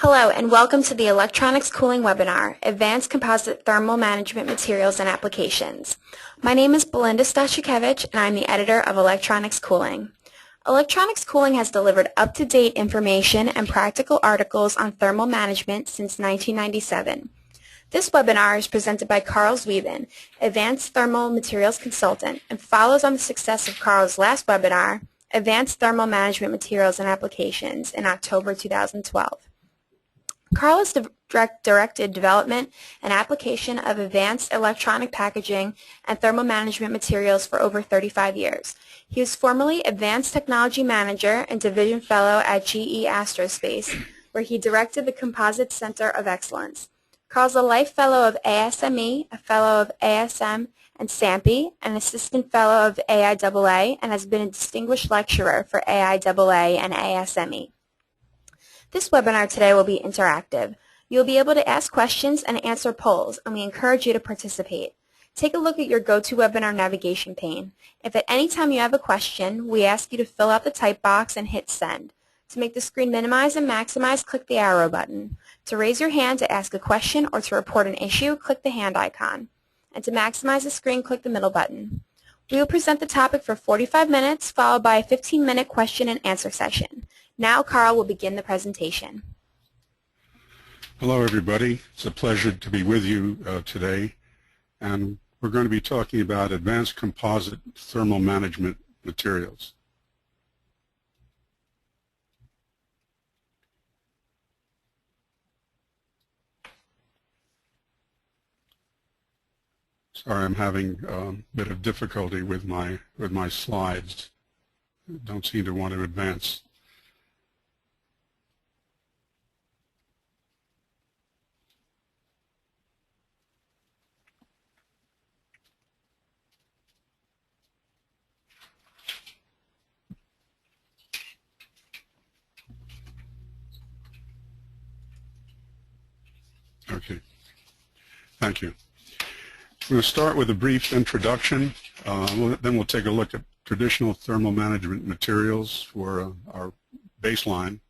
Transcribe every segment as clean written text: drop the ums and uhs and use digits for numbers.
Hello and welcome to the Electronics Cooling webinar, Advanced Composite Thermal Management Materials and Applications. My name is Belinda Stashukevich and I'm the editor of Electronics Cooling. Electronics Cooling has delivered up-to-date information and practical articles on thermal management since 1997. This webinar is presented by Carl Zweben, Advanced Thermal Materials Consultant, and follows on the success of Carl's last webinar, Advanced Thermal Management Materials and Applications, in October 2012. Carl has directed development and application of advanced electronic packaging and thermal management materials for over 35 years. He was formerly Advanced Technology Manager and Division Fellow at GE Aerospace, where he directed the Composite Center of Excellence. Carl is a Life Fellow of ASME, a Fellow of ASM and SAMPE, an Assistant Fellow of AIAA, and has been a Distinguished Lecturer for AIAA and ASME. This webinar today will be interactive. You'll be able to ask questions and answer polls, and we encourage you to participate. Take a look at your GoToWebinar navigation pane. If at any time you have a question, we ask you to fill out the type box and hit send. To make the screen minimize and maximize, click the arrow button. To raise your hand to ask a question or to report an issue, click the hand icon. And to maximize the screen, click the middle button. We will present the topic for 45 minutes, followed by a 15-minute question and answer session. Now Carl will begin the presentation. Hello everybody. It's a pleasure to be with you today, and we're going to be talking about advanced composite thermal management materials. Sorry, I'm having a bit of difficulty with my slides. I don't seem to want to advance. Okay, thank you. We're going to start with a brief introduction, then we'll take a look at traditional thermal management materials for our baseline,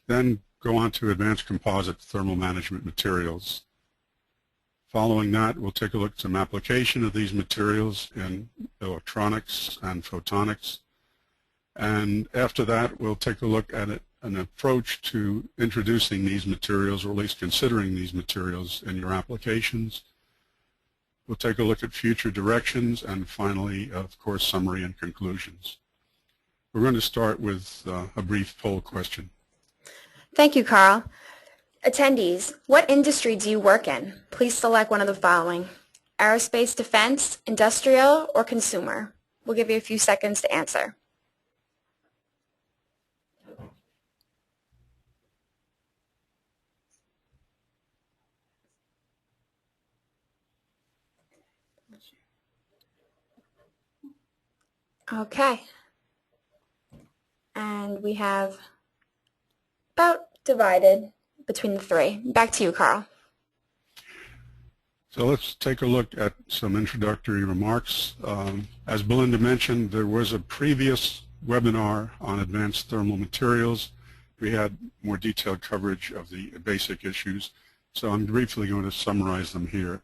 then go on to advanced composite thermal management materials. Following that, we'll take a look at some application of these materials in electronics and photonics, and after that we'll take a look at an approach to introducing these materials, or at least considering these materials in your applications. We'll take a look at future directions, and finally, of course, summary and conclusions. We're going to start with a brief poll question. Thank you, Carl. Attendees, what industry do you work in? Please select one of the following: aerospace, defense, industrial, or consumer. We'll give you a few seconds to answer. Okay, and we have about divided between the three. Back to you, Carl. So let's take a look at some introductory remarks. As Belinda mentioned, there was a previous webinar on advanced thermal materials. We had more detailed coverage of the basic issues, so I'm briefly going to summarize them here.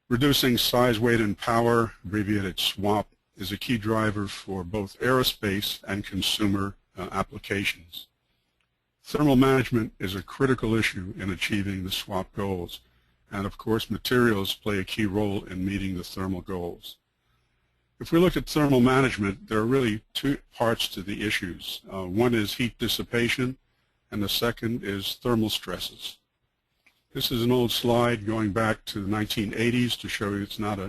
Reducing size, weight, and power, abbreviated SWAP, is a key driver for both aerospace and consumer applications. Thermal management is a critical issue in achieving the SWAP goals, and of course materials play a key role in meeting the thermal goals. If we look at thermal management, there are really two parts to the issues. One is heat dissipation, and the second is thermal stresses. This is an old slide going back to the 1980s to show you it's not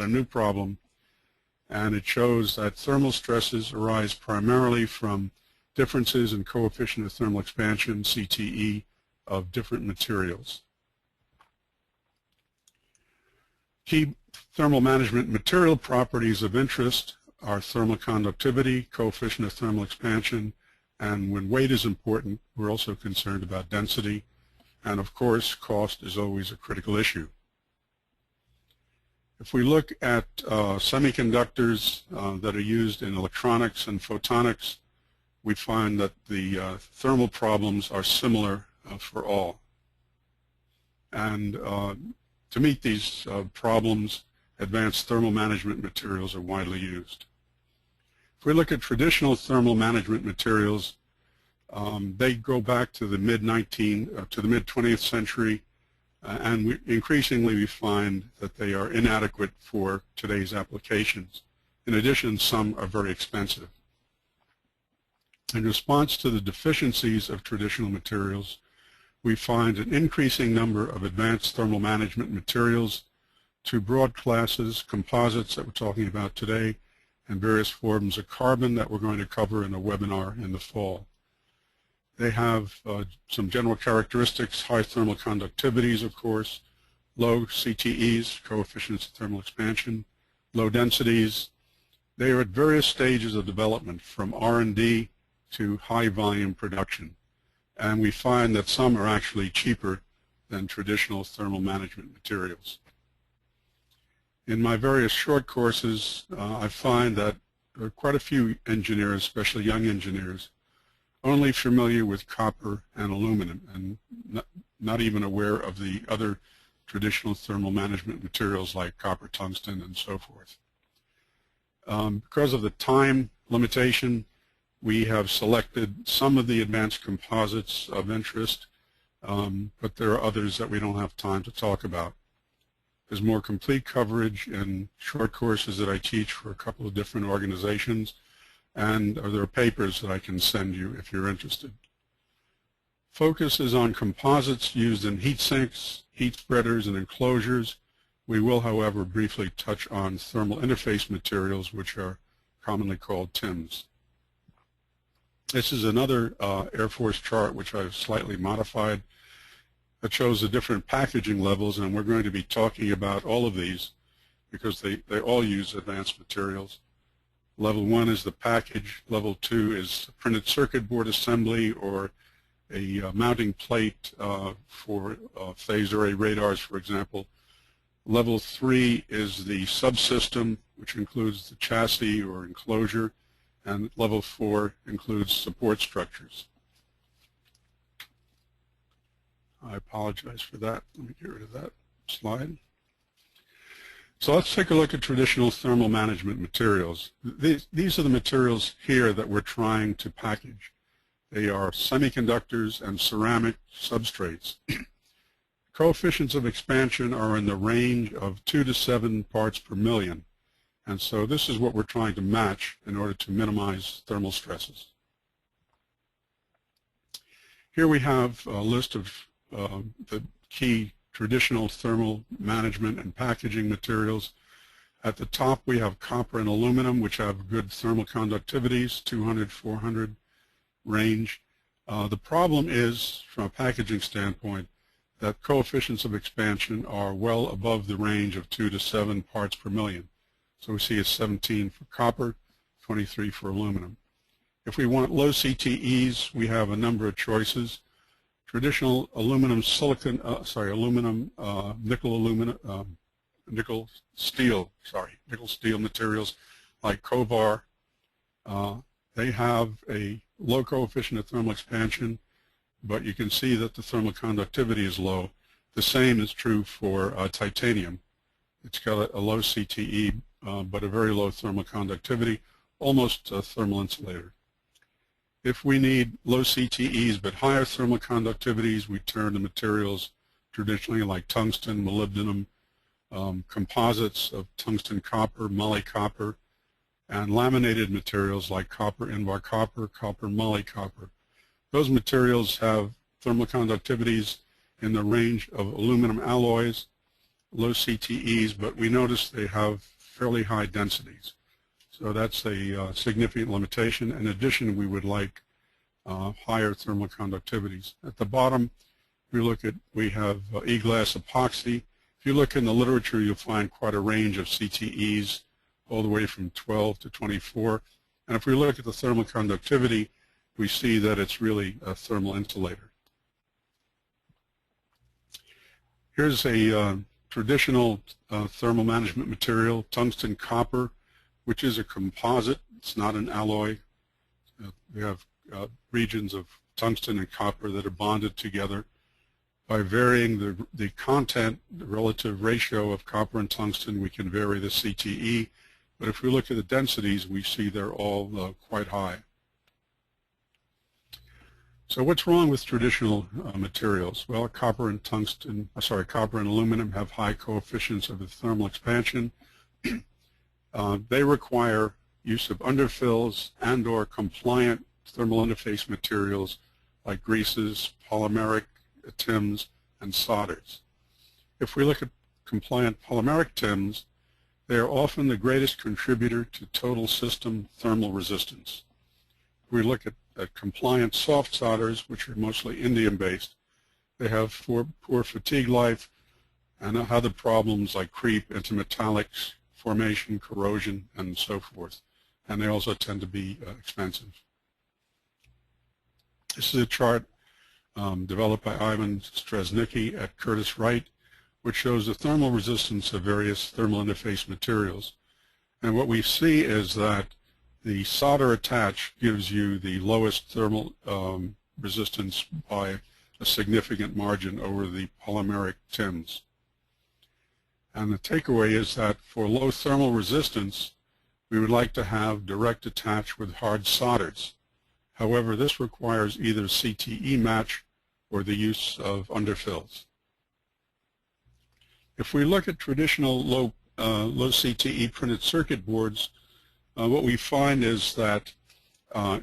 a new problem. And it shows that thermal stresses arise primarily from differences in coefficient of thermal expansion, CTE, of different materials. Key thermal management material properties of interest are thermal conductivity, coefficient of thermal expansion, and when weight is important, we're also concerned about density, and of course, cost is always a critical issue. If we look at semiconductors that are used in electronics and photonics, we find that the thermal problems are similar for all. And to meet these problems, advanced thermal management materials are widely used. If we look at traditional thermal management materials, they go back to the mid-20th century, and increasingly we find that they are inadequate for today's applications. In addition, some are very expensive. In response to the deficiencies of traditional materials, we find an increasing number of advanced thermal management materials, two broad classes: composites that we're talking about today, and various forms of carbon that we're going to cover in a webinar in the fall. They have some general characteristics: high thermal conductivities, of course, low CTEs, coefficients of thermal expansion, low densities. They are at various stages of development, from R&D to high volume production. And we find that some are actually cheaper than traditional thermal management materials. In my various short courses, I find that there are quite a few engineers, especially young engineers, only familiar with copper and aluminum and not even aware of the other traditional thermal management materials like copper, tungsten, and so forth. Because of the time limitation, we have selected some of the advanced composites of interest, but there are others that we don't have time to talk about. There's more complete coverage in short courses that I teach for a couple of different organizations, and there are papers that I can send you if you're interested. Focus is on composites used in heat sinks, heat spreaders, and enclosures. We will, however, briefly touch on thermal interface materials, which are commonly called TIMs. This is another Air Force chart which I've slightly modified that shows the different packaging levels, and we're going to be talking about all of these because they all use advanced materials. Level 1 is the package. Level 2 is printed circuit board assembly or a mounting plate for phased array radars, for example. Level 3 is the subsystem, which includes the chassis or enclosure, and level 4 includes support structures. I apologize for that. Let me get rid of that slide. So let's take a look at traditional thermal management materials. These are the materials here that we're trying to package. They are semiconductors and ceramic substrates. Coefficients of expansion are in the range of 2 to 7 parts per million. And so this is what we're trying to match in order to minimize thermal stresses. Here we have a list of the key traditional thermal management and packaging materials. At the top we have copper and aluminum, which have good thermal conductivities, 200, 400 range. The problem is, from a packaging standpoint, that coefficients of expansion are well above the range of 2 to 7 parts per million. So we see a 17 for copper, 23 for aluminum. If we want low CTEs, we have a number of choices. Traditional aluminum silicon, nickel steel materials like COBALT. They have a low coefficient of thermal expansion, but you can see that the thermal conductivity is low. The same is true for titanium. It's got a low CTE, but a very low thermal conductivity, almost a thermal insulator. If we need low CTEs but higher thermal conductivities, we turn to materials traditionally like tungsten, molybdenum, composites of tungsten copper, moly copper, and laminated materials like copper invar copper, copper moly copper. Those materials have thermal conductivities in the range of aluminum alloys, low CTEs, but we notice they have fairly high densities. So that's a significant limitation. In addition, we would like higher thermal conductivities. At the bottom, we have E-glass epoxy. If you look in the literature, you'll find quite a range of CTEs, all the way from 12 to 24. And if we look at the thermal conductivity, we see that it's really a thermal insulator. Here's a traditional thermal management material, tungsten copper, which is a composite. It's not an alloy. We have regions of tungsten and copper that are bonded together. By varying the content, the relative ratio of copper and tungsten, we can vary the CTE. But if we look at the densities, we see they're all quite high. So what's wrong with traditional materials? Well, copper and aluminum have high coefficients of thermal expansion. They require use of underfills and/or compliant thermal interface materials like greases, polymeric TIMs, and solders. If we look at compliant polymeric TIMs, they are often the greatest contributor to total system thermal resistance. If we look at compliant soft solders, which are mostly indium-based, they have poor fatigue life and other problems like creep, intermetallics, formation, corrosion, and so forth. And they also tend to be expensive. This is a chart developed by Ivan Stresnicki at Curtiss-Wright, which shows the thermal resistance of various thermal interface materials. And what we see is that the solder attach gives you the lowest thermal resistance by a significant margin over the polymeric TIMs. And the takeaway is that for low thermal resistance, we would like to have direct attach with hard solders. However, this requires either CTE match or the use of underfills. If we look at traditional low CTE printed circuit boards, what we find is that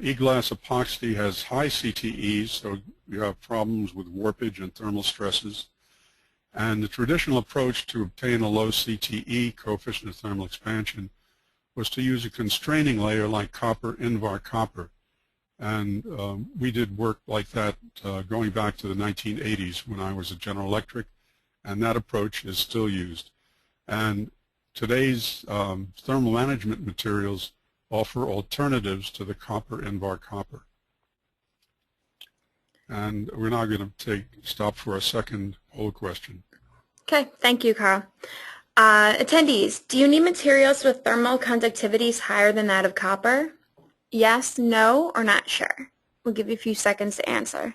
e-glass epoxy has high CTEs, so you have problems with warpage and thermal stresses. And the traditional approach to obtain a low CTE coefficient of thermal expansion was to use a constraining layer like copper, Invar copper. And we did work like that going back to the 1980s when I was at General Electric, and that approach is still used. And today's thermal management materials offer alternatives to the copper, Invar copper. And we're now going to stop for a second poll question. Okay, thank you, Carl. Attendees, do you need materials with thermal conductivities higher than that of copper? Yes, no, or not sure? We'll give you a few seconds to answer.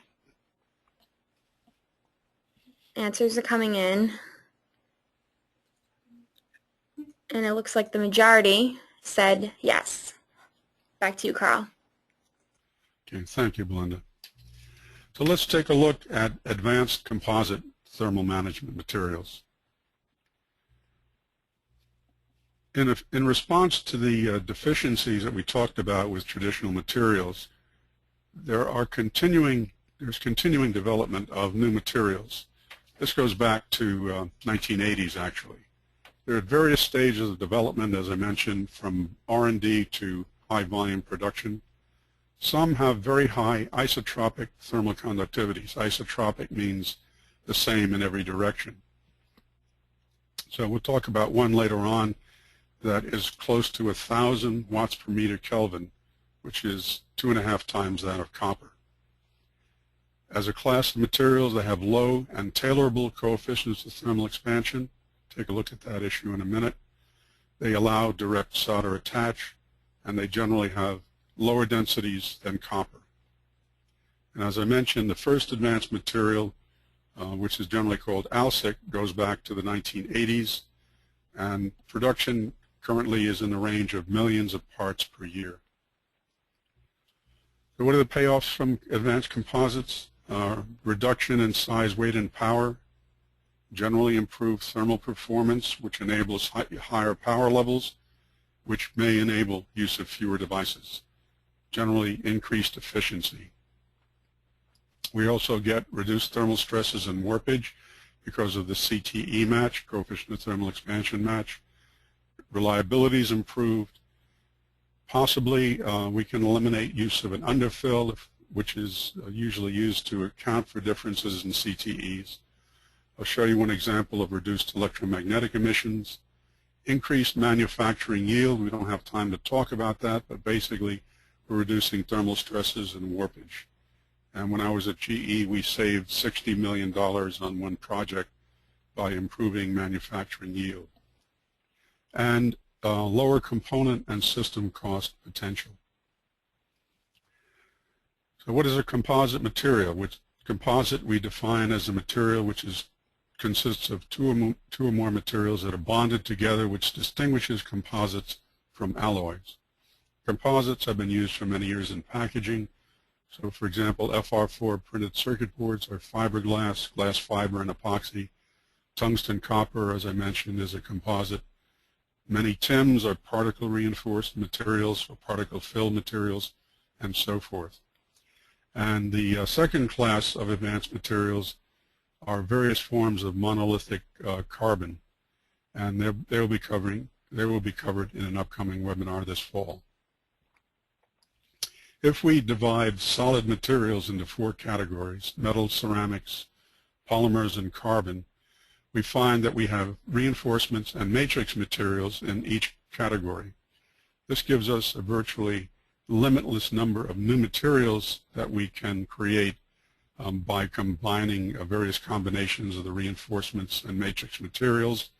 Answers are coming in. And it looks like the majority said yes. Back to you, Carl. Okay, thank you, Belinda. So let's take a look at advanced composite thermal management materials. In response to the deficiencies that we talked about with traditional materials, there's continuing development of new materials. This goes back to 1980s, actually. They're at various stages of development, as I mentioned, from R&D to high volume production. Some have very high isotropic thermal conductivities. Isotropic means the same in every direction. So we'll talk about one later on that is close to 1,000 watts per meter Kelvin, which is 2.5 times that of copper. As a class of materials, they have low and tailorable coefficients of thermal expansion. Take a look at that issue in a minute. They allow direct solder attach, and they generally have lower densities than copper. And as I mentioned, the first advanced material, which is generally called AlSiC, goes back to the 1980s, and production currently is in the range of millions of parts per year. So what are the payoffs from advanced composites? Reduction in size, weight, and power, generally improved thermal performance, which enables higher power levels, which may enable use of fewer devices, generally increased efficiency. We also get reduced thermal stresses and warpage because of the CTE match, coefficient of thermal expansion match. Reliability is improved. Possibly we can eliminate use of an underfill, which is usually used to account for differences in CTEs. I'll show you one example of reduced electromagnetic emissions. Increased manufacturing yield, we don't have time to talk about that, but basically we're reducing thermal stresses and warpage. And when I was at GE, we saved $60 million on one project by improving manufacturing yield. And lower component and system cost potential. So what is a composite material? Composite we define as a material which consists of two or more materials that are bonded together, which distinguishes composites from alloys. Composites have been used for many years in packaging. So for example, FR4 printed circuit boards are fiberglass, glass fiber, and epoxy. Tungsten copper, as I mentioned, is a composite. Many TIMs are particle reinforced materials or particle fill materials, and so forth. And the second class of advanced materials are various forms of monolithic carbon, and they will be covered in an upcoming webinar this fall. If we divide solid materials into 4 categories, metals, ceramics, polymers, and carbon, we find that we have reinforcements and matrix materials in each category. This gives us a virtually limitless number of new materials that we can create by combining various combinations of the reinforcements and matrix materials.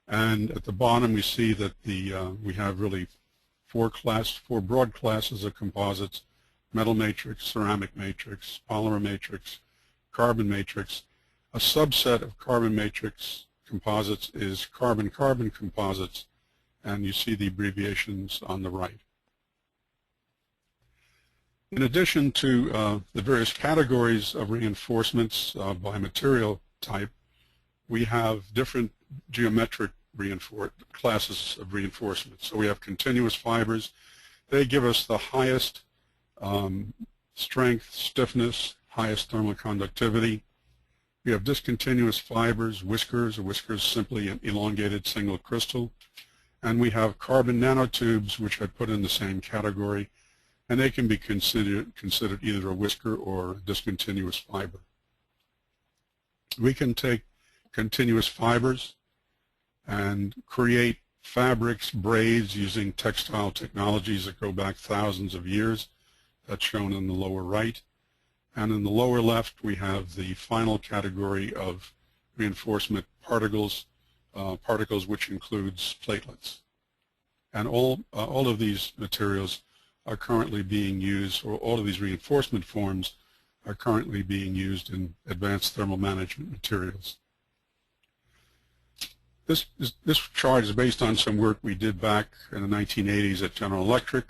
And at the bottom we see that we have really four broad classes of composites: metal matrix, ceramic matrix, polymer matrix, carbon matrix. A subset of carbon matrix composites is carbon-carbon composites, and you see the abbreviations on the right. In addition to the various categories of reinforcements by material type, we have different geometric classes of reinforcements. So we have continuous fibers. They give us the highest strength, stiffness, highest thermal conductivity. We have discontinuous fibers, whiskers. A whisker is simply an elongated single crystal. And we have carbon nanotubes, which I put in the same category, and they can be considered either a whisker or a discontinuous fiber. We can take continuous fibers and create fabrics, braids using textile technologies that go back thousands of years. That's shown in the lower right. And in the lower left, we have the final category of reinforcement particles, which includes platelets. And all of these materials are currently being used, or all of these reinforcement forms are currently being used in advanced thermal management materials. This chart is based on some work we did back in the 1980s at General Electric.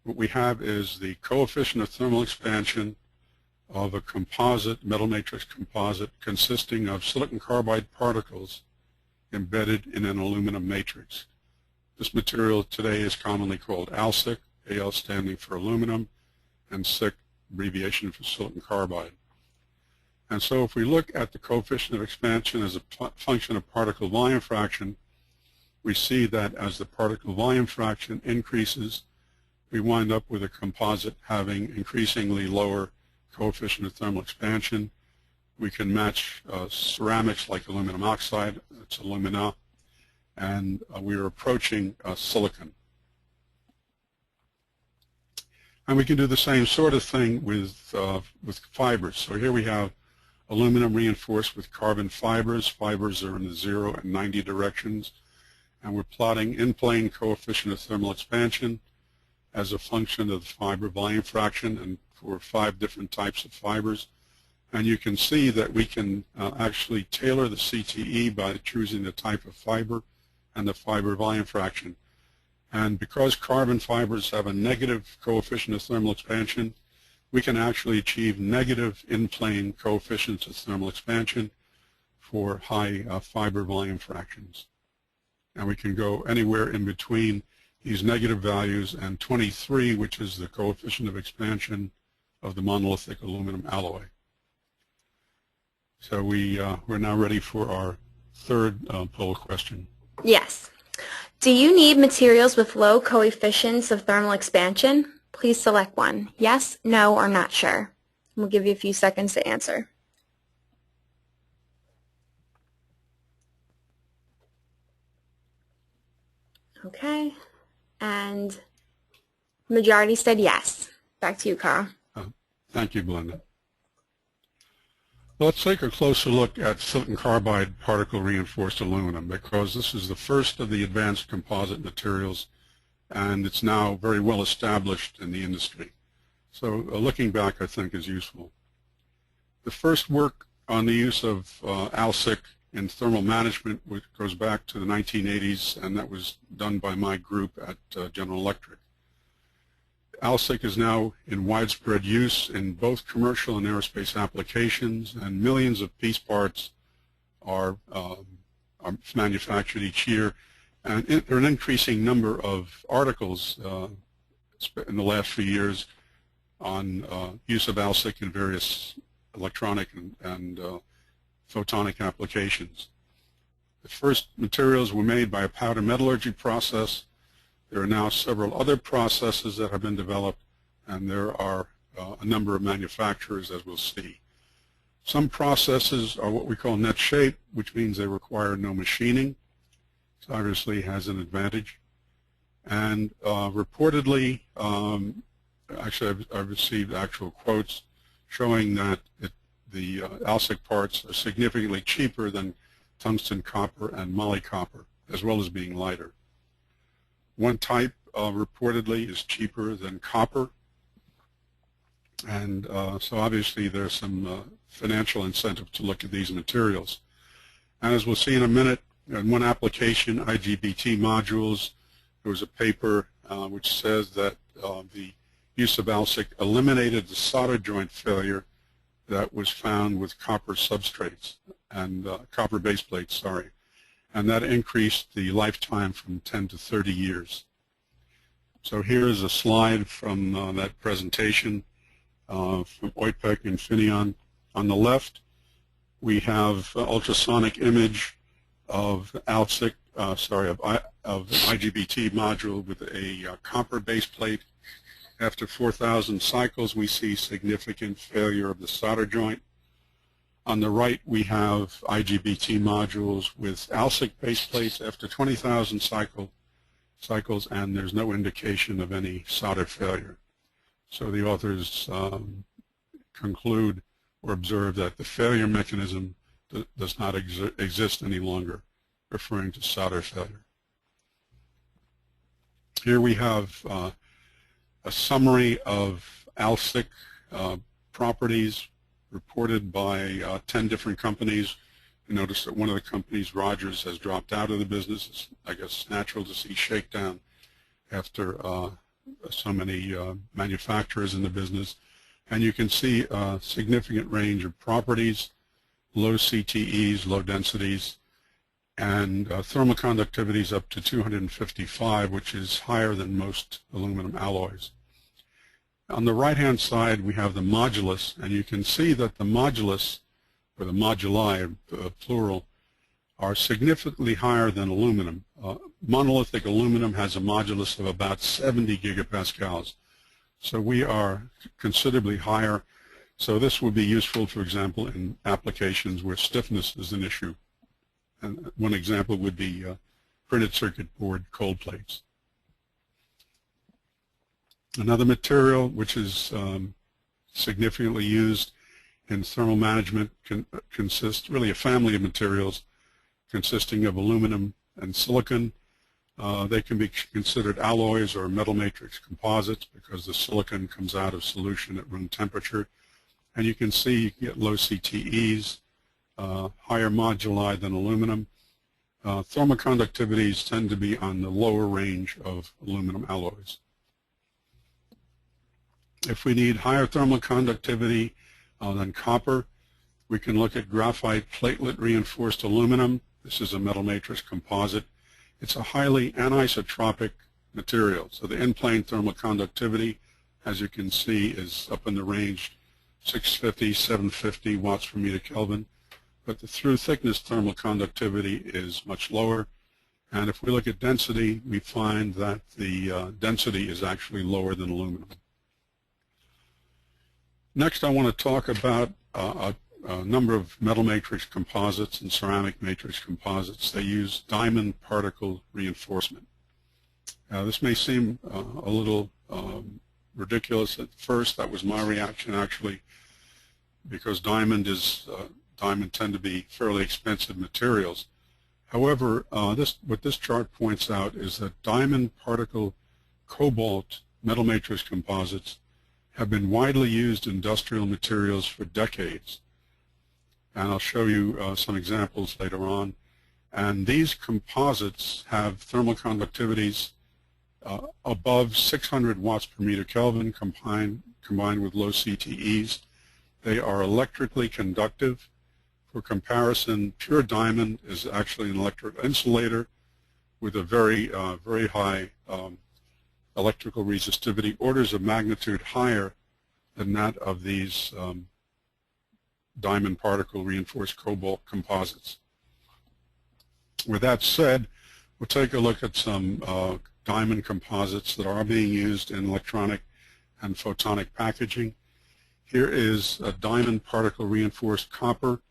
What we have is the coefficient of thermal expansion of a composite, metal matrix composite, consisting of silicon carbide particles embedded in an aluminum matrix. This material today is commonly called ALSIC, AL standing for aluminum, and SIC, abbreviation for silicon carbide. And so if we look at the coefficient of expansion as a function of particle volume fraction, we see that as the particle volume fraction increases, we wind up with a composite having increasingly lower coefficient of thermal expansion. We can match ceramics like aluminum oxide, it's alumina, and we are approaching silicon. And we can do the same sort of thing with fibers. So here we have aluminum reinforced with carbon fibers. Fibers are in the 0 and 90 directions. And we're plotting in-plane coefficient of thermal expansion as a function of the fiber volume fraction and for 5 different types of fibers. And you can see that we can actually tailor the CTE by choosing the type of fiber and the fiber volume fraction. And because carbon fibers have a negative coefficient of thermal expansion, we can actually achieve negative in-plane coefficients of thermal expansion for high fiber volume fractions. And we can go anywhere in between these negative values and 23, which is the coefficient of expansion of the monolithic aluminum alloy. So we're now ready for our third poll question. Yes. Do you need materials with low coefficients of thermal expansion? Please select one. Yes, no, or not sure. We'll give you a few seconds to answer. Okay. And majority said yes. Back to you, Carl. Thank you, Belinda. Let's take a closer look at silicon carbide particle reinforced aluminum, because this is the first of the advanced composite materials and it's now very well established in the industry. So looking back, I think, is useful. The first work on the use of AlSiC in thermal management, which goes back to the 1980s, and that was done by my group at General Electric. AlSiC is now in widespread use in both commercial and aerospace applications, and millions of piece parts are manufactured each year. And there are an increasing number of articles in the last few years on use of AlSiC in various electronic and photonic applications. The first materials were made by a powder metallurgy process. There are now several other processes that have been developed, and there are a number of manufacturers, as we'll see. Some processes are what we call net shape, which means they require no machining. So obviously has an advantage. And reportedly, actually I've received actual quotes showing that the AlSiC parts are significantly cheaper than tungsten copper and moly copper, as well as being lighter. One type reportedly is cheaper than copper, and so obviously there's some financial incentive to look at these materials. And as we'll see in a minute, in one application, IGBT modules, there was a paper which says that the use of AlSiC eliminated the solder joint failure that was found with copper substrates and copper base plates, sorry. And that increased the lifetime from 10 to 30 years. So here is a slide from that presentation from Oitpek and Infineon. On the left, we have ultrasonic image of AlSiC, of IGBT module with a copper base plate. After 4,000 cycles, we see significant failure of the solder joint. On the right, we have IGBT modules with AlSiC base plates after 20,000 cycles, and there's no indication of any solder failure. So the authors conclude or observe that the failure mechanism does not exist any longer, referring to solder failure. Here we have a summary of AlSiC properties reported by 10 different companies. You notice that one of the companies, Rogers, has dropped out of the business. It's, I guess, natural to see shakedown after so many manufacturers in the business. And you can see a significant range of properties, low CTEs, low densities, and thermal conductivities up to 255, which is higher than most aluminum alloys. On the right-hand side, we have the modulus, and you can see that the modulus, or the moduli, plural, are significantly higher than aluminum. Monolithic aluminum has a modulus of about 70 gigapascals. So we are considerably higher. So this would be useful, for example, in applications where stiffness is an issue. And one example would be printed circuit board cold plates. Another material which is significantly used in thermal management consists really a family of materials consisting of aluminum and silicon. They can be considered alloys or metal matrix composites because the silicon comes out of solution at room temperature. And you can see you get low CTEs, higher moduli than aluminum. Thermal conductivities tend to be on the lower range of aluminum alloys. If we need higher thermal conductivity than copper, we can look at graphite platelet reinforced aluminum. This is a metal matrix composite. It's a highly anisotropic material. So the in-plane thermal conductivity, as you can see, is up in the range 650, 750 watts per meter Kelvin. But the through thickness thermal conductivity is much lower. And if we look at density, we find that the density is actually lower than aluminum. Next, I want to talk about a number of metal matrix composites and ceramic matrix composites. They use diamond particle reinforcement. This may seem a little ridiculous at first. That was my reaction, actually, because diamond tend to be fairly expensive materials. However, what this chart points out is that diamond particle cobalt metal matrix composites have been widely used industrial materials for decades. And I'll show you some examples later on. And these composites have thermal conductivities above 600 watts per meter Kelvin combined with low CTEs. They are electrically conductive. For comparison, pure diamond is actually an electric insulator with a very high electrical resistivity, orders of magnitude higher than that of these diamond particle reinforced cobalt composites. With that said, we'll take a look at some diamond composites that are being used in electronic and photonic packaging. Here is a diamond particle reinforced copper,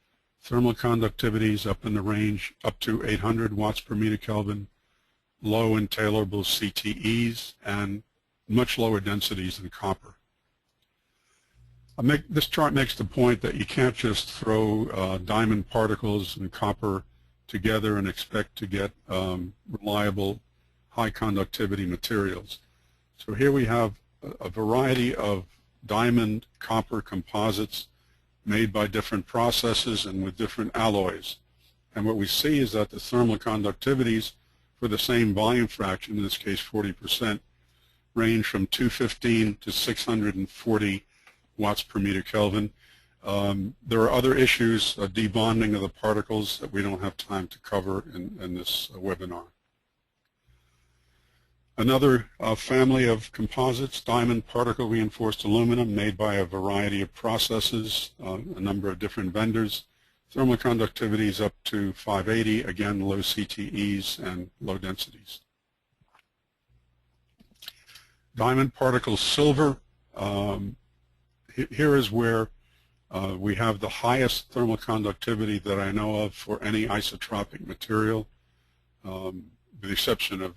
thermal conductivities up in the range up to 800 watts per meter Kelvin, low and tailorable CTEs, and much lower densities than copper. This chart makes the point that you can't just throw diamond particles and copper together and expect to get reliable high conductivity materials. So here we have a variety of diamond copper composites made by different processes and with different alloys. And what we see is that the thermal conductivities for the same volume fraction, in this case 40%, range from 215 to 640 watts per meter Kelvin. There are other issues, debonding of the particles, that we don't have time to cover in this webinar. Another family of composites, diamond particle reinforced aluminum, made by a variety of processes, a number of different vendors. Thermal conductivities up to 580, again low CTEs and low densities. Diamond particle silver, here is where we have the highest thermal conductivity that I know of for any isotropic material, with the exception of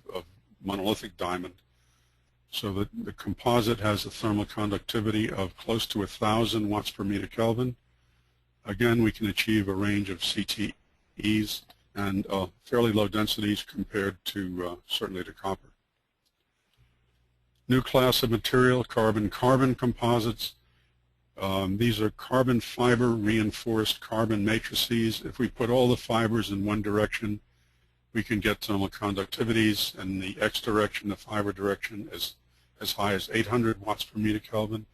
monolithic diamond. So the composite has a thermal conductivity of close to 1,000 watts per meter Kelvin. Again, we can achieve a range of CTEs and fairly low densities compared to certainly to copper. New class of material, carbon-carbon composites. These are carbon fiber reinforced carbon matrices. If we put all the fibers in one direction, we can get thermal conductivities in the X direction, the fiber direction, as high as 800 watts per meter Kelvin.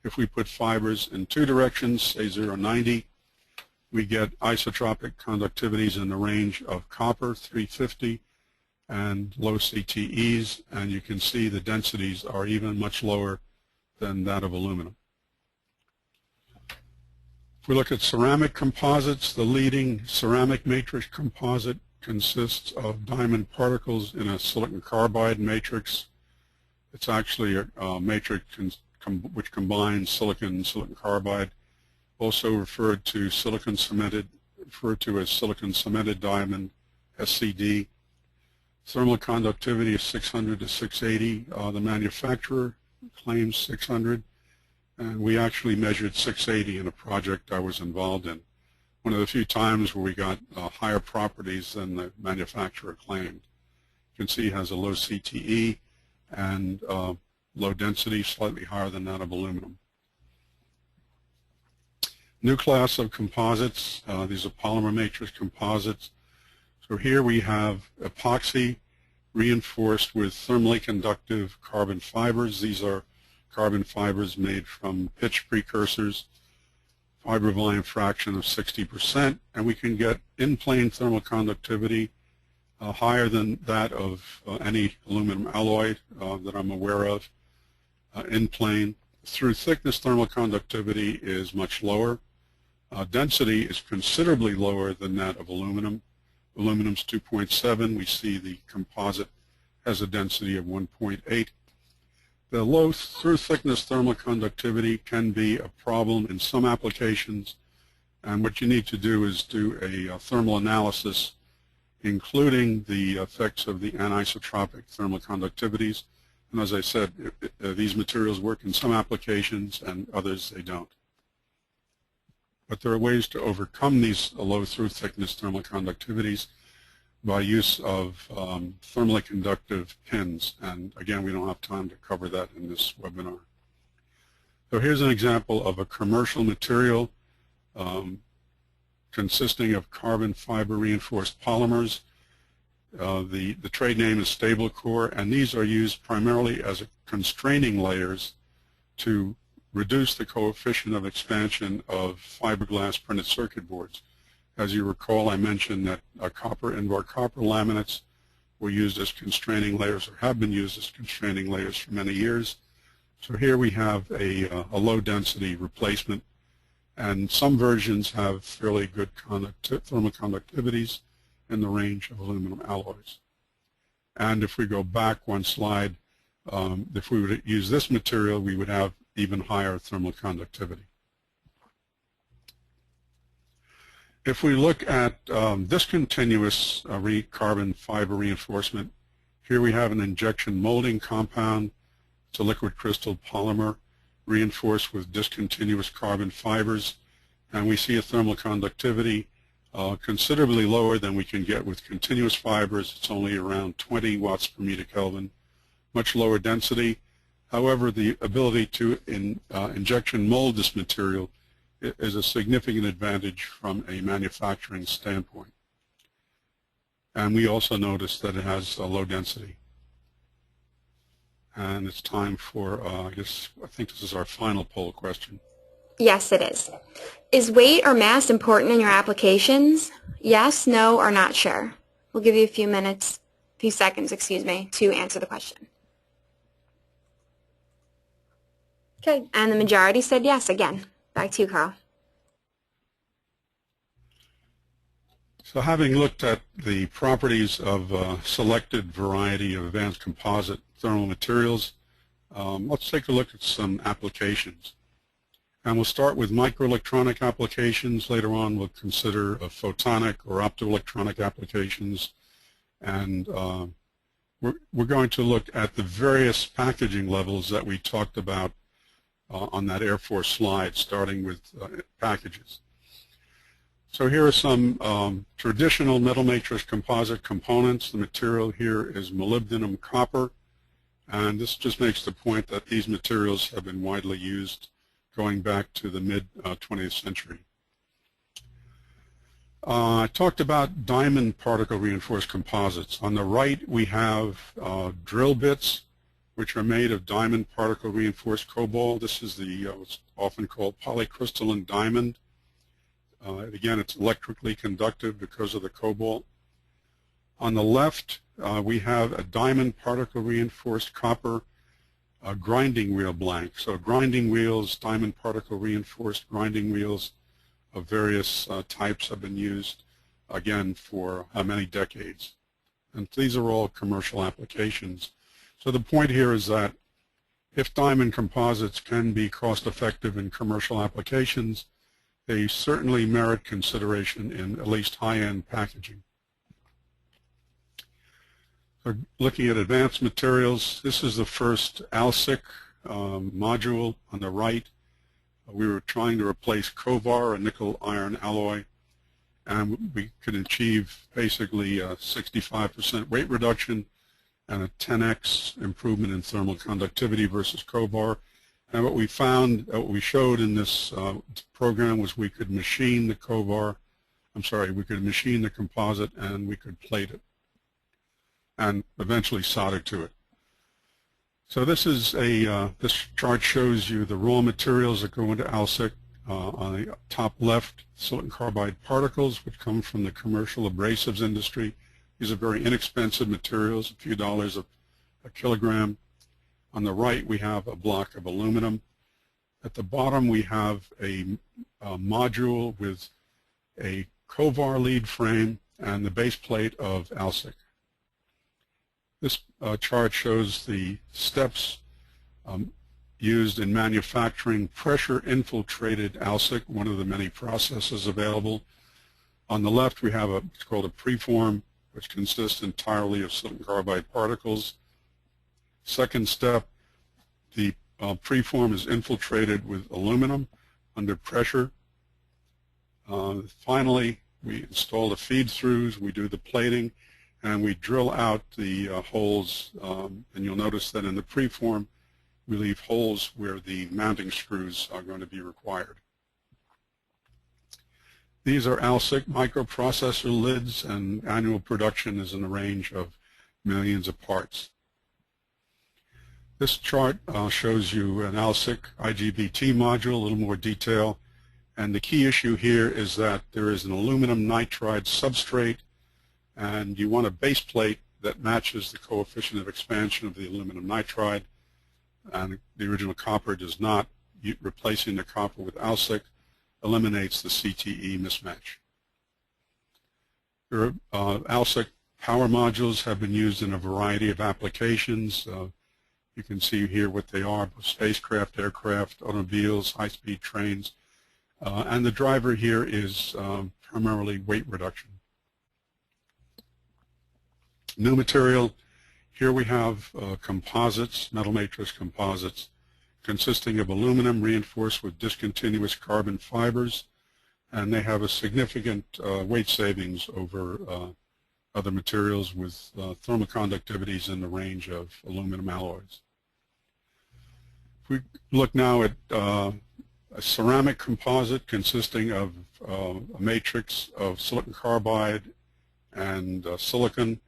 If we put fibers in two directions, say 090, we get isotropic conductivities in the range of copper, 350, and low CTEs, and you can see the densities are even much lower than that of aluminum. If we look at ceramic composites, the leading ceramic matrix composite consists of diamond particles in a silicon carbide matrix. It's actually a matrix which combines silicon and silicon carbide, also referred to as silicon cemented diamond, SCD. Thermal conductivity is 600 to 680. The manufacturer claims 600, and we actually measured 680 in a project I was involved in. One of the few times where we got higher properties than the manufacturer claimed. You can see it has a low CTE and low density, slightly higher than that of aluminum. New class of composites, these are polymer matrix composites. So here we have epoxy reinforced with thermally conductive carbon fibers. These are carbon fibers made from pitch precursors, fiber volume fraction of 60%, and we can get in-plane thermal conductivity higher than that of any aluminum alloy that I'm aware of in plane. Through thickness, thermal conductivity is much lower. Density is considerably lower than that of aluminum. Aluminum's 2.7. We see the composite has a density of 1.8. The low through thickness thermal conductivity can be a problem in some applications, and what you need to do is do a thermal analysis including the effects of the anisotropic thermal conductivities. And as I said, these materials work in some applications and others they don't. But there are ways to overcome these low through thickness thermal conductivities by use of thermally conductive pins. And again, we don't have time to cover that in this webinar. So here's an example of a commercial material consisting of carbon fiber reinforced polymers. The trade name is Stable Core, and these are used primarily as constraining layers to reduce the coefficient of expansion of fiberglass printed circuit boards. As you recall, I mentioned that our copper laminates were used as constraining layers, or have been used as constraining layers for many years. So here we have a low density replacement, and some versions have fairly good thermal conductivities in the range of aluminum alloys. And if we go back one slide, if we were to use this material, we would have even higher thermal conductivity. If we look at discontinuous carbon fiber reinforcement, here we have an injection molding compound. It's a liquid crystal polymer reinforced with discontinuous carbon fibers, and we see a thermal conductivity considerably lower than we can get with continuous fibers. It's only around 20 watts per meter Kelvin, much lower density. However, the ability to injection mold this material is a significant advantage from a manufacturing standpoint. And we also notice that it has a low density. And it's time for, I think this is our final poll question. Yes, it is. Is weight or mass important in your applications? Yes, no, or not sure? We'll give you a few seconds, to answer the question. Okay, and the majority said yes again. Back to you, Carl. So having looked at the properties of a selected variety of advanced composite thermal materials, let's take a look at some applications. And we'll start with microelectronic applications. Later on we'll consider photonic or optoelectronic applications. And we're going to look at the various packaging levels that we talked about on that Air Force slide, starting with packages. So here are some traditional metal matrix composite components. The material here is molybdenum copper, and this just makes the point that these materials have been widely used going back to the mid-20th century. I talked about diamond particle reinforced composites. On the right we have drill bits, which are made of diamond particle reinforced cobalt. This is the what's often called polycrystalline diamond. Again, it's electrically conductive because of the cobalt. On the left, we have a diamond particle reinforced copper grinding wheel blank. So grinding wheels, diamond particle reinforced grinding wheels of various types have been used, again, for many decades. And these are all commercial applications. So the point here is that if diamond composites can be cost-effective in commercial applications, they certainly merit consideration in at least high-end packaging. So looking at advanced materials, this is the first ASSIC module on the right. We were trying to replace Covar, a nickel-iron alloy, and we could achieve basically a 65% weight reduction and a 10x improvement in thermal conductivity versus Covar. And what we found, what we showed in this program was we could machine the we could machine the composite and we could plate it and eventually solder to it. So this is this chart shows you the raw materials that go into ASSIC. On the top left, silicon carbide particles, which come from the commercial abrasives industry. These are very inexpensive materials, a few dollars a kilogram. On the right, we have a block of aluminum. At the bottom, we have a module with a Covar lead frame and the base plate of ASSIC. This chart shows the steps used in manufacturing pressure-infiltrated ASSIC, one of the many processes available. On the left, we have it's called a preform, which consists entirely of silicon carbide particles. Second step, the preform is infiltrated with aluminum under pressure. Finally, we install the feed-throughs, we do the plating, and we drill out the holes. And you'll notice that in the preform, we leave holes where the mounting screws are going to be required. These are ASSIC microprocessor lids, and annual production is in the range of millions of parts. This chart shows you an ASSIC IGBT module, a little more detail, and the key issue here is that there is an aluminum nitride substrate, and you want a base plate that matches the coefficient of expansion of the aluminum nitride, and the original copper does not. Replacing the copper with ASSIC eliminates the CTE mismatch. ASSIC power modules have been used in a variety of applications. You can see here what they are: spacecraft, aircraft, automobiles, high-speed trains, and the driver here is primarily weight reduction. New material, here we have composites, metal matrix composites, consisting of aluminum reinforced with discontinuous carbon fibers, and they have a significant weight savings over other materials with thermal conductivities in the range of aluminum alloys. If we look now at a ceramic composite consisting of a matrix of silicon carbide and silicon,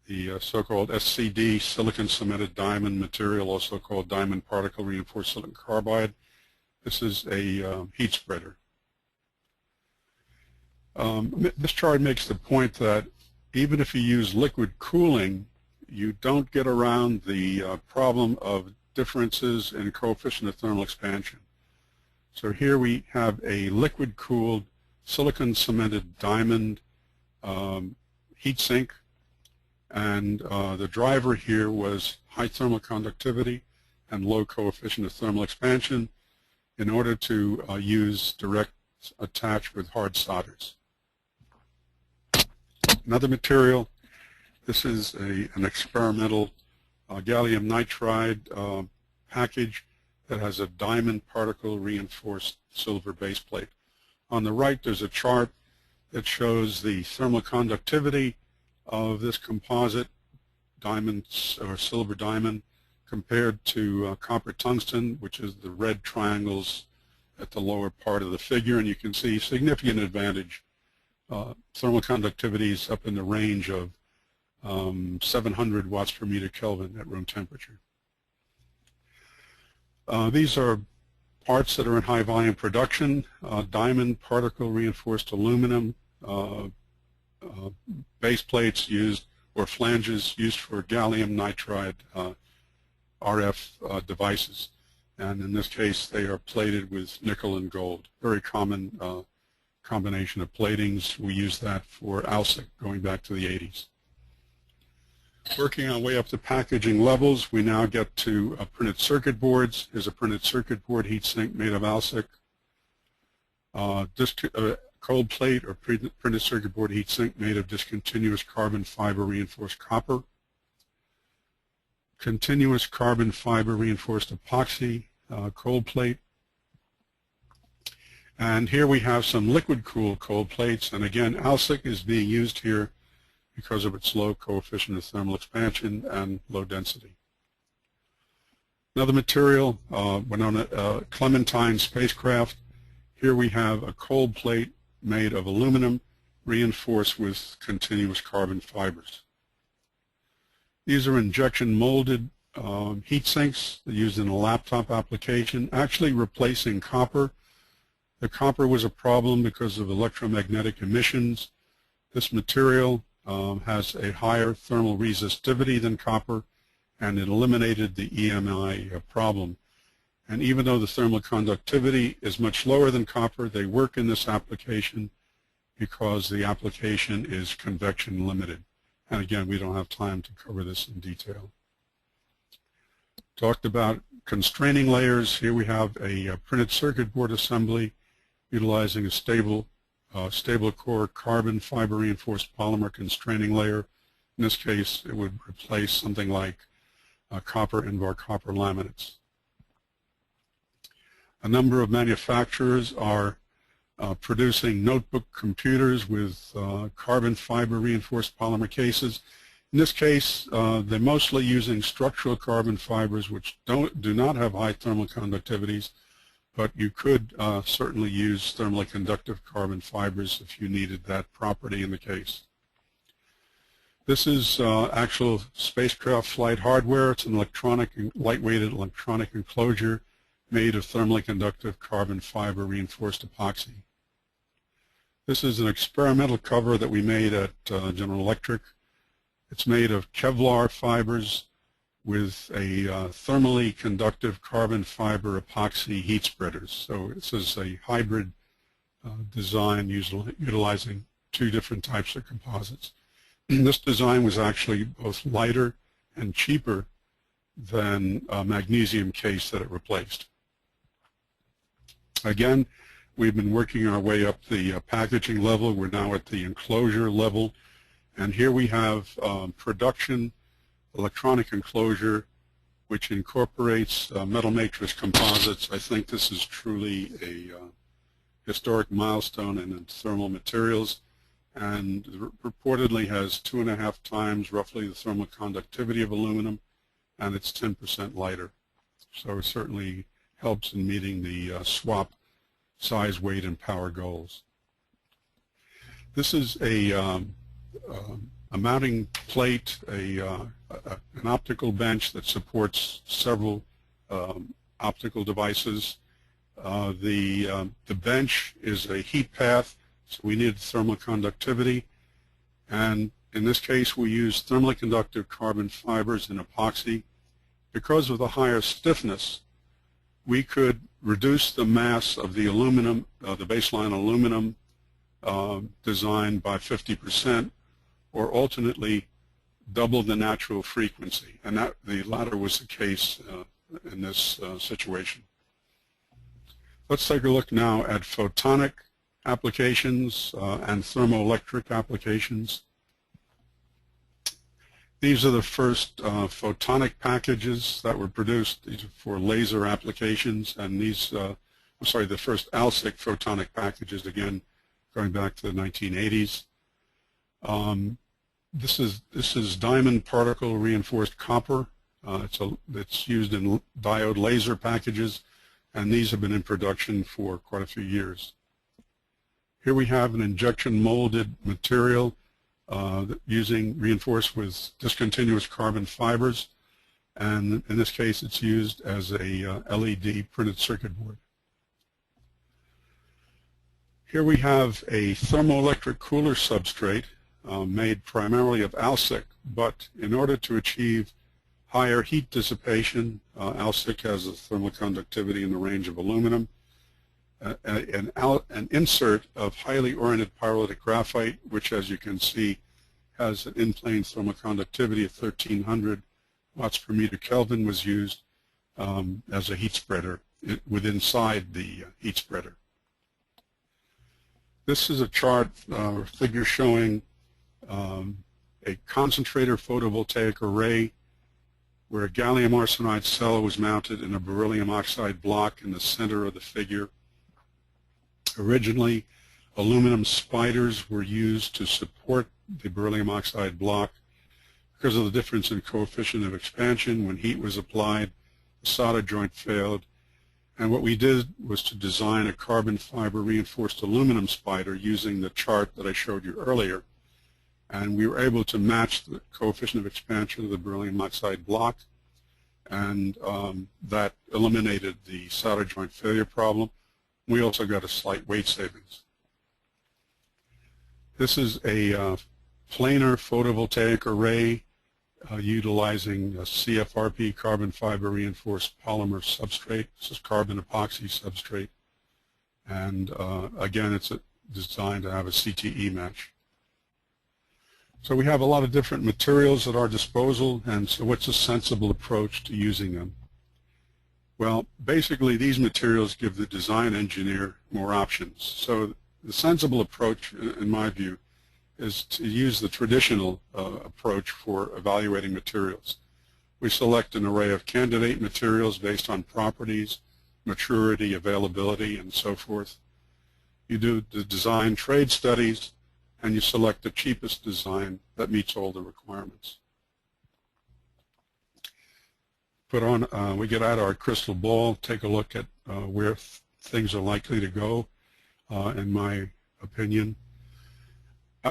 the so-called SCD, silicon cemented diamond material, also called diamond particle reinforced silicon carbide. This is a heat spreader. This chart makes the point that even if you use liquid cooling, you don't get around the problem of differences in coefficient of thermal expansion. So here we have a liquid-cooled silicon cemented diamond heat sink, and the driver here was high thermal conductivity and low coefficient of thermal expansion in order to use direct attach with hard solders. Another material, this is an experimental gallium nitride package that has a diamond particle reinforced silver base plate. On the right there's a chart that shows the thermal conductivity of this composite diamond or silver diamond compared to copper tungsten, which is the red triangles at the lower part of the figure, and you can see significant advantage. Thermal conductivities up in the range of 700 watts per meter Kelvin at room temperature. These are parts that are in high volume production: diamond particle reinforced aluminum, base plates used, or flanges used for gallium nitride RF devices, and in this case they are plated with nickel and gold. Very common combination of platings. We use that for ASSIC going back to the 80s. Working our way up the packaging levels, we now get to printed circuit boards. Here's a printed circuit board heatsink made of ASSIC. Cold plate or printed circuit board heatsink made of discontinuous carbon fiber reinforced copper. Continuous carbon fiber reinforced epoxy cold plate. And here we have some liquid-cooled cold plates, and again, ASSIC is being used here because of its low coefficient of thermal expansion and low density. Another material, went on a Clementine spacecraft. Here we have a cold plate made of aluminum reinforced with continuous carbon fibers. These are injection molded heat sinks used in a laptop application, actually replacing copper. The copper was a problem because of electromagnetic emissions. This material has a higher thermal resistivity than copper, and it eliminated the EMI problem. And even though the thermal conductivity is much lower than copper, they work in this application because the application is convection limited. And again, we don't have time to cover this in detail. Talked about constraining layers. Here we have a printed circuit board assembly utilizing a stable core carbon fiber reinforced polymer constraining layer. In this case, it would replace something like copper Invar copper laminates. A number of manufacturers are producing notebook computers with carbon fiber reinforced polymer cases. In this case, they're mostly using structural carbon fibers which do not have high thermal conductivities, but you could certainly use thermally conductive carbon fibers if you needed that property in the case. This is actual spacecraft flight hardware. It's an lightweighted electronic enclosure made of thermally conductive carbon fiber reinforced epoxy. This is an experimental cover that we made at General Electric. It's made of Kevlar fibers with a thermally conductive carbon fiber epoxy heat spreaders. So this is a hybrid design utilizing two different types of composites. This design was actually both lighter and cheaper than a magnesium case that it replaced. Again, we've been working our way up the packaging level. We're now at the enclosure level, and here we have production electronic enclosure which incorporates metal matrix composites. I think this is truly a historic milestone in thermal materials, and reportedly has 2.5 times roughly the thermal conductivity of aluminum, and it's 10% lighter. So it certainly helps in meeting the swap size, weight, and power goals. This is a mounting plate, an optical bench that supports several optical devices. The bench is a heat path, so we need thermal conductivity, and in this case we use thermally conductive carbon fibers and epoxy. Because of the higher stiffness, we could reduce the mass of the aluminum, the baseline aluminum design by 50%, or alternately double the natural frequency, and the latter was the case in this situation. Let's take a look now at photonic applications and thermoelectric applications. These are the first photonic packages that were produced. These are for laser applications, and these, the first ASSIC photonic packages, again, going back to the 1980s. This is diamond particle reinforced copper. It's used in diode laser packages, and these have been in production for quite a few years. Here we have an injection molded material reinforced with discontinuous carbon fibers, and in this case it's used as a LED printed circuit board. Here we have a thermoelectric cooler substrate made primarily of ASSIC, but in order to achieve higher heat dissipation, ASSIC has a thermal conductivity in the range of aluminum. An insert of highly oriented pyrolytic graphite, which, as you can see, has an in-plane thermal conductivity of 1300 watts per meter Kelvin, was used as a heat spreader inside the heat spreader. This is a chart or figure showing a concentrator photovoltaic array where a gallium arsenide cell was mounted in a beryllium oxide block in the center of the figure. Originally, aluminum spiders were used to support the beryllium oxide block. Because of the difference in coefficient of expansion, when heat was applied, the solder joint failed. And what we did was to design a carbon fiber reinforced aluminum spider using the chart that I showed you earlier. And we were able to match the coefficient of expansion of the beryllium oxide block, and that eliminated the solder joint failure problem. We also got a slight weight savings. This is a planar photovoltaic array utilizing a CFRP carbon fiber reinforced polymer substrate. This is carbon epoxy substrate, and again, it's designed to have a CTE match. So we have a lot of different materials at our disposal, and so what's a sensible approach to using them? Well, basically these materials give the design engineer more options. So the sensible approach, in my view, is to use the traditional approach for evaluating materials. We select an array of candidate materials based on properties, maturity, availability, and so forth. You do the design trade studies, and you select the cheapest design that meets all the requirements. we get out our crystal ball, take a look at where things are likely to go, in my opinion.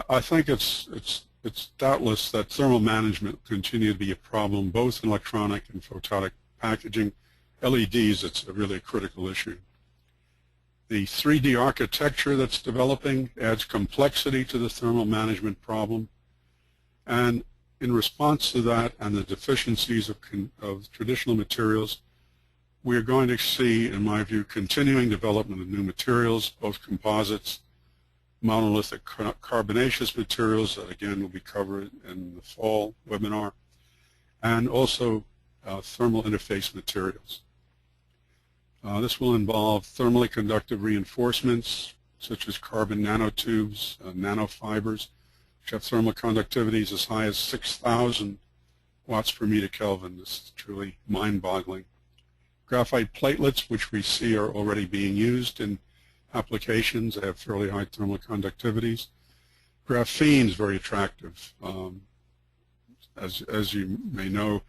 I think it's doubtless that thermal management continue to be a problem both in electronic and photonic packaging. LEDs, it's really a critical issue. The 3D architecture that's developing adds complexity to the thermal management problem, and in response to that and the deficiencies of traditional materials, we are going to see, in my view, continuing development of new materials, both composites, monolithic carbonaceous materials that again will be covered in the fall webinar, and also thermal interface materials. This will involve thermally conductive reinforcements such as carbon nanotubes, nanofibers, which have thermal conductivities as high as 6,000 watts per meter Kelvin. This is truly mind-boggling. Graphite platelets, which we see are already being used in applications that have fairly high thermal conductivities. Graphene is very attractive. As you may know,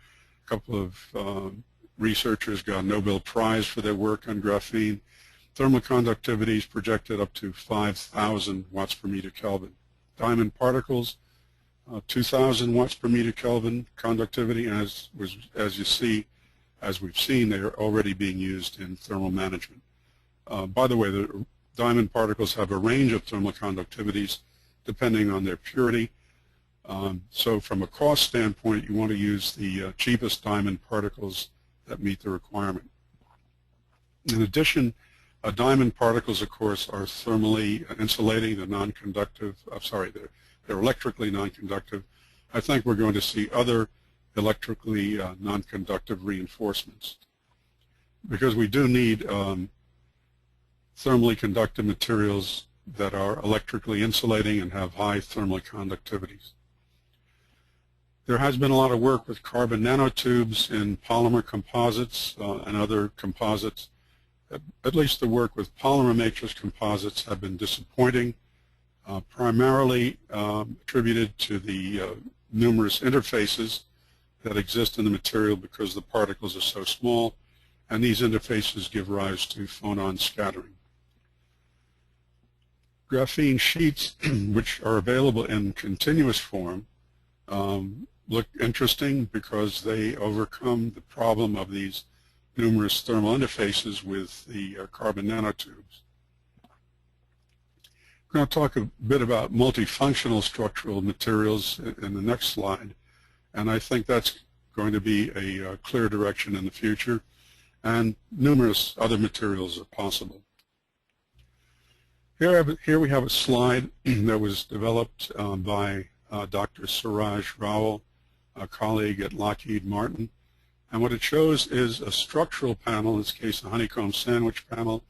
a couple of researchers got a Nobel Prize for their work on graphene. Thermal conductivity is projected up to 5,000 watts per meter Kelvin. Diamond particles, 2,000 watts per meter Kelvin conductivity, and as you see, as we've seen, they are already being used in thermal management. By the way, the diamond particles have a range of thermal conductivities depending on their purity. So from a cost standpoint, you want to use the cheapest diamond particles that meet the requirement. In addition, diamond particles, of course, are thermally insulating. They're non-conductive. They're electrically non-conductive. I think we're going to see other electrically non-conductive reinforcements because we do need thermally conductive materials that are electrically insulating and have high thermal conductivities. There has been a lot of work with carbon nanotubes in polymer composites and other composites. At least the work with polymer matrix composites have been disappointing, primarily attributed to the numerous interfaces that exist in the material because the particles are so small, and these interfaces give rise to phonon scattering. Graphene sheets, which are available in continuous form, look interesting because they overcome the problem of these numerous thermal interfaces with the carbon nanotubes. We're going to talk a bit about multifunctional structural materials in the next slide, and I think that's going to be a clear direction in the future, and numerous other materials are possible. Here we have a slide that was developed by Dr. Suraj Rawal, a colleague at Lockheed Martin. And what it shows is a structural panel, in this case a honeycomb sandwich panel,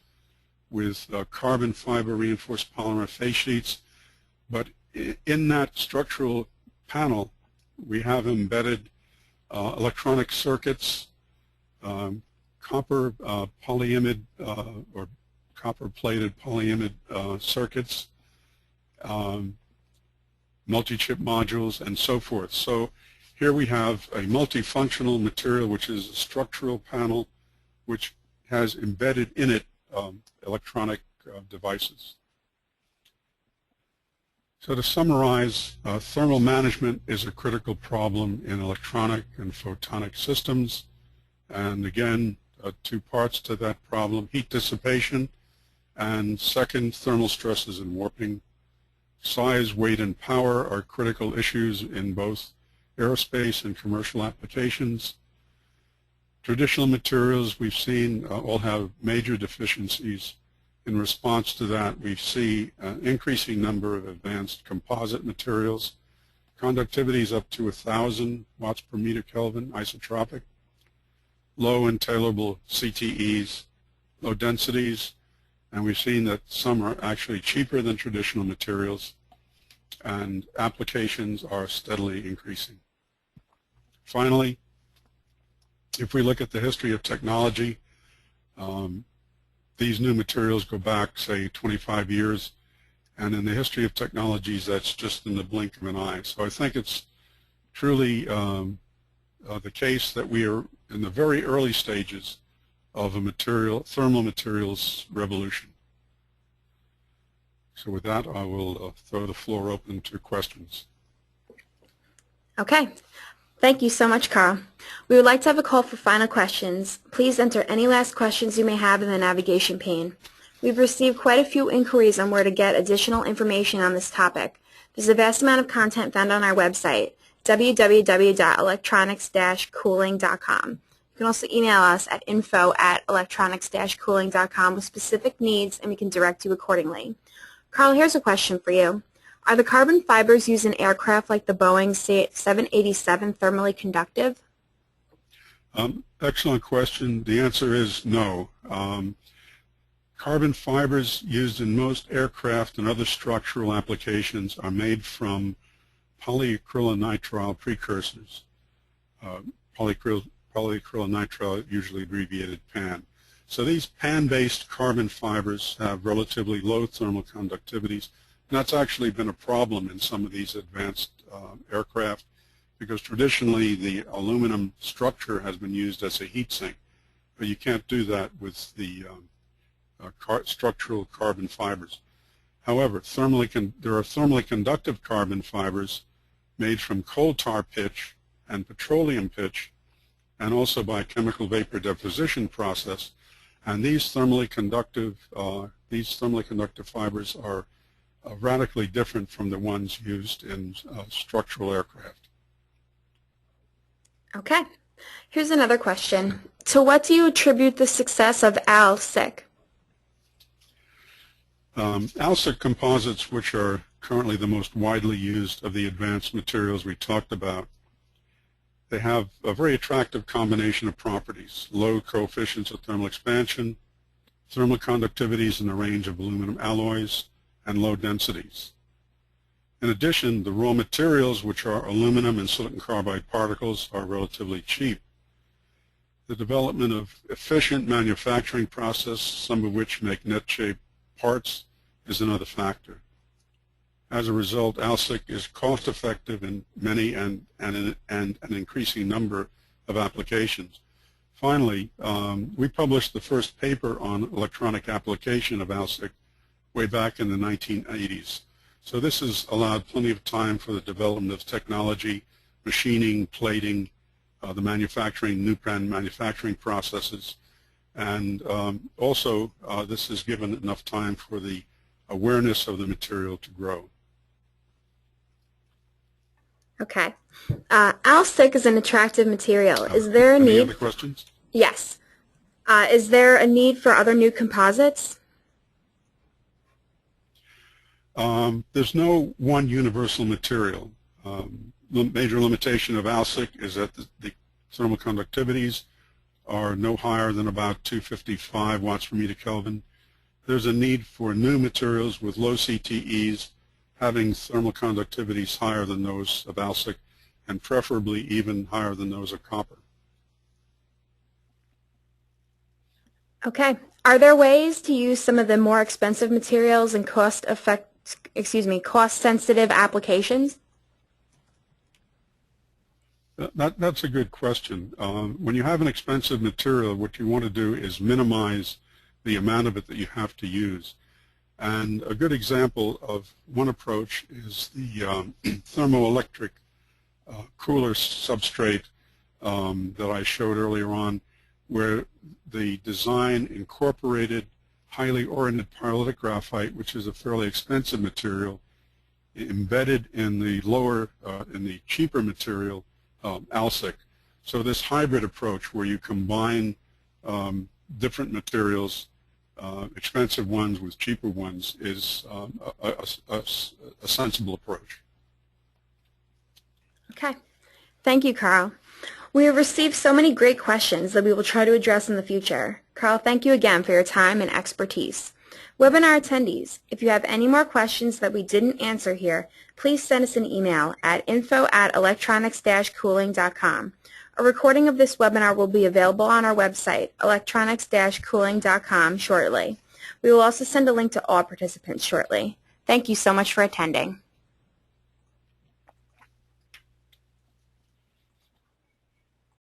with carbon fiber reinforced polymer face sheets. But in that structural panel, we have embedded electronic circuits, copper polyimide or copper-plated polyimide circuits, multi-chip modules, and so forth. So here we have a multifunctional material, which is a structural panel, which has embedded in it electronic devices. So to summarize, thermal management is a critical problem in electronic and photonic systems. And again, two parts to that problem: heat dissipation, and second, thermal stresses and warping. Size, weight, and power are critical issues in both aerospace and commercial applications. Traditional materials we've seen all have major deficiencies. In response to that, we see an increasing number of advanced composite materials, conductivities up to 1,000 watts per meter Kelvin, isotropic, low and tailorable CTEs, low densities, and we've seen that some are actually cheaper than traditional materials, and applications are steadily increasing. Finally, if we look at the history of technology, these new materials go back, say, 25 years, and in the history of technologies, that's just in the blink of an eye. So I think it's truly the case that we are in the very early stages of a thermal materials revolution. So with that, I will throw the floor open to questions. Okay. Thank you so much, Carl. We would like to have a call for final questions. Please enter any last questions you may have in the navigation pane. We've received quite a few inquiries on where to get additional information on this topic. There's a vast amount of content found on our website, www.electronics-cooling.com. You can also email us at info@electronics-cooling.com with specific needs, and we can direct you accordingly. Carl, here's a question for you. Are the carbon fibers used in aircraft like the Boeing 787 thermally conductive? Excellent question. The answer is no. Carbon fibers used in most aircraft and other structural applications are made from polyacrylonitrile precursors. Polyacrylonitrile, usually abbreviated PAN. So these PAN-based carbon fibers have relatively low thermal conductivities. And that's actually been a problem in some of these advanced aircraft, because traditionally the aluminum structure has been used as a heat sink, but you can't do that with the structural carbon fibers. However, there are thermally conductive carbon fibers made from coal tar pitch and petroleum pitch, and also by a chemical vapor deposition process. And these thermally conductive fibers are radically different from the ones used in structural aircraft. Okay. Here's another question. To what do you attribute the success of ASSIC? ASSIC composites, which are currently the most widely used of the advanced materials we talked about, they have a very attractive combination of properties: low coefficients of thermal expansion, thermal conductivities in the range of aluminum alloys, and low densities. In addition, the raw materials, which are aluminum and silicon carbide particles, are relatively cheap. The development of efficient manufacturing process, some of which make net-shaped parts, is another factor. As a result, ASSIC is cost-effective in many and an increasing number of applications. Finally, we published the first paper on electronic application of ASSIC way back in the 1980s. So this has allowed plenty of time for the development of technology, machining, plating, the manufacturing, new brand manufacturing processes, and also this has given enough time for the awareness of the material to grow. Okay. ASSIC is an attractive material. Is there a need? Any other questions? Yes. Is there a need for other new composites? There's no one universal material. The major limitation of ASSIC is that the thermal conductivities are no higher than about 255 watts per meter Kelvin. There's a need for new materials with low CTEs, having thermal conductivities higher than those of ASSIC, and preferably even higher than those of copper. Okay. Are there ways to use some of the more expensive materials in cost-sensitive applications? That's a good question. When you have an expensive material, what you want to do is minimize the amount of it that you have to use. And a good example of one approach is the thermoelectric cooler substrate that I showed earlier on, where the design incorporated highly oriented pyrolytic graphite, which is a fairly expensive material, embedded in the cheaper material, ASSIC. So this hybrid approach where you combine different materials, expensive ones with cheaper ones, is a sensible approach. Okay. Thank you, Carl. We have received so many great questions that we will try to address in the future. Carl, thank you again for your time and expertise. Webinar attendees, if you have any more questions that we didn't answer here, please send us an email at info@electronics-cooling.com. A recording of this webinar will be available on our website, electronics-cooling.com, shortly. We will also send a link to all participants shortly. Thank you so much for attending.